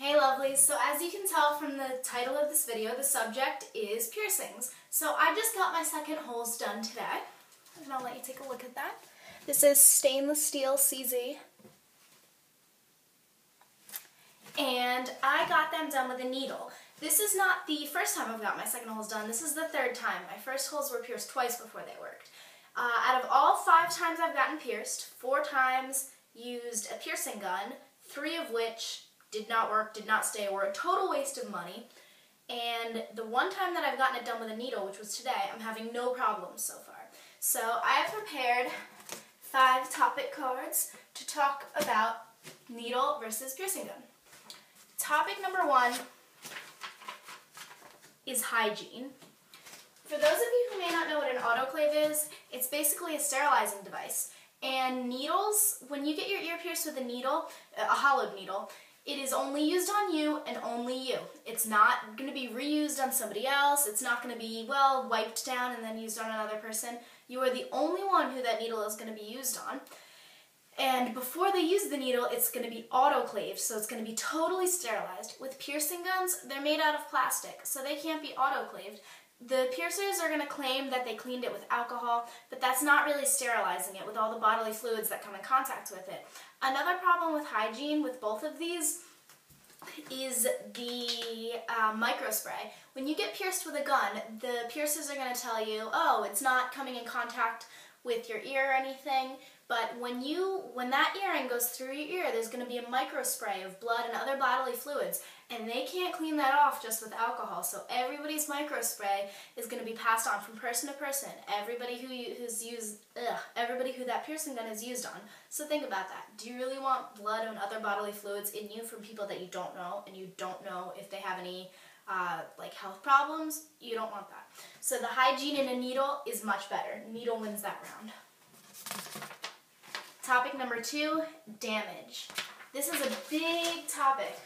Hey lovelies, so as you can tell from the title of this video, the subject is piercings. So I just got my second holes done today, and I'll let you take a look at that. This is stainless steel CZ, and I got them done with a needle. This is not the first time I've got my second holes done, this is the third time. My first holes were pierced twice before they worked. Out of all 5 times I've gotten pierced, 4 times used a piercing gun, 3 of which did not work, did not stay, were a total waste of money. And the one time that I've gotten it done with a needle, which was today, I'm having no problems so far. So I have prepared 5 topic cards to talk about needle versus piercing gun. Topic number 1 is hygiene. For those of you who may not know what an autoclave is, it's basically a sterilizing device. And needles, when you get your ear pierced with a needle, a hollowed needle, it is only used on you and only you. It's not going to be reused on somebody else. It's not going to be, well, wiped down and then used on another person. You are the only one who that needle is going to be used on. And before they use the needle, it's going to be autoclaved, so it's going to be totally sterilized. With piercing guns, they're made out of plastic, so they can't be autoclaved. The piercers are going to claim that they cleaned it with alcohol, but that's not really sterilizing it with all the bodily fluids that come in contact with it. Another problem with hygiene with both of these is the microspray. When you get pierced with a gun, the piercers are going to tell you, oh, it's not coming in contact with your ear or anything, but when that earring goes through your ear, there's going to be a microspray of blood and other bodily fluids, and they can't clean that off just with alcohol. So everybody's microspray is going to be passed on from person to person. Everybody who that piercing gun is used on. So think about that. Do you really want blood and other bodily fluids in you from people that you don't know, and you don't know if they have any like health problems? You don't want that. So the hygiene in a needle is much better. Needle wins that round. Topic number 2, damage. This is a big topic.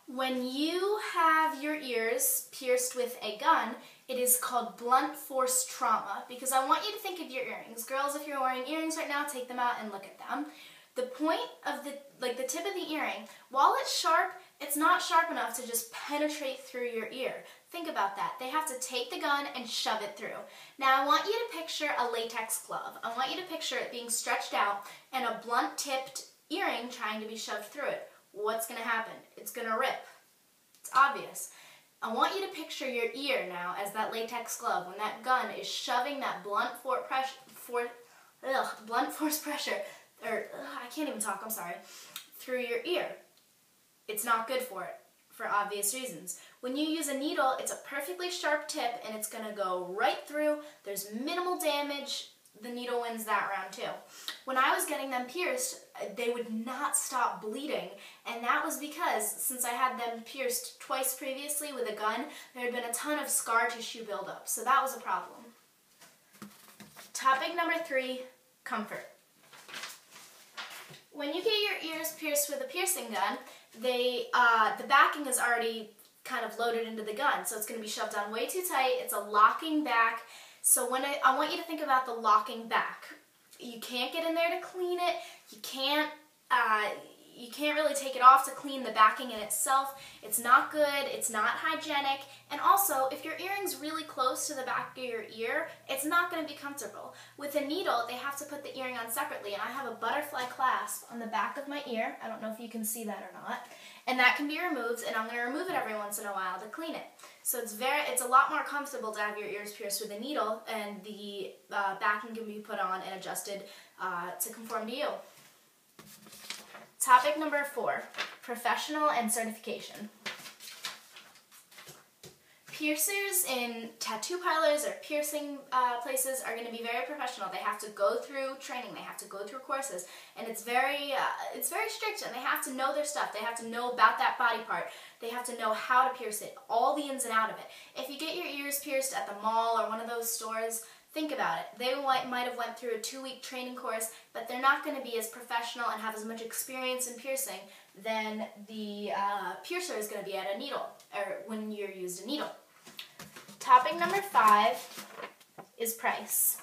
When you have your ears pierced with a gun, it is called blunt force trauma, because I want you to think of your earrings. Girls, if you're wearing earrings right now, take them out and look at them. The point of the tip of the earring, while it's sharp, it's not sharp enough to just penetrate through your ear. Think about that. They have to take the gun and shove it through. Now I want you to picture a latex glove. I want you to picture it being stretched out and a blunt-tipped earring trying to be shoved through it. What's going to happen? It's going to rip. It's obvious. I want you to picture your ear now as that latex glove when that gun is shoving that blunt force pressure, I can't even talk, I'm sorry, through your ear. It's not good for it, for obvious reasons. When you use a needle, it's a perfectly sharp tip and it's going to go right through. There's minimal damage. The needle wins that round too. When I was getting them pierced, they would not stop bleeding, and that was because since I had them pierced twice previously with a gun, there had been a ton of scar tissue buildup, so that was a problem. Topic number 3, comfort. When you get your ears pierced with a piercing gun, the backing is already kind of loaded into the gun, so it's going to be shoved on way too tight. It's a locking back. So I want you to think about the locking back. You can't get in there to clean it. You can't really take it off to clean the backing in itself. It's not good. It's not hygienic. And also, if your earring's really close to the back of your ear, it's not going to be comfortable. With a needle, they have to put the earring on separately, and I have a butterfly clasp on the back of my ear. I don't know if you can see that or not. And that can be removed, and I'm going to remove it every once in a while to clean it. So it's a lot more comfortable to have your ears pierced with a needle, and the backing can be put on and adjusted to conform to you. Topic number 4, professional and certification. Piercers in tattoo parlors or piercing places are going to be very professional. They have to go through training, they have to go through courses, and it's very strict, and they have to know their stuff. They have to know about that body part. They have to know how to pierce it, all the ins and out of it. If you get your ears pierced at the mall or one of those stores, think about it. They might have went through a 2-week training course, but they're not going to be as professional and have as much experience in piercing than the piercer is going to be at a needle, or when you're used a needle. Topic number 5 is price.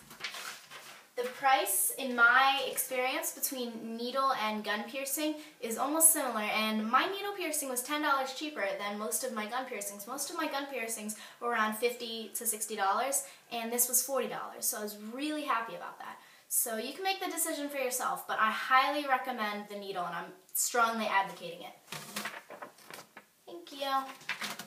The price, in my experience, between needle and gun piercing is almost similar, and my needle piercing was $10 cheaper than most of my gun piercings. Most of my gun piercings were around $50 to $60, and this was $40, so I was really happy about that. So you can make the decision for yourself, but I highly recommend the needle, and I'm strongly advocating it. Thank you.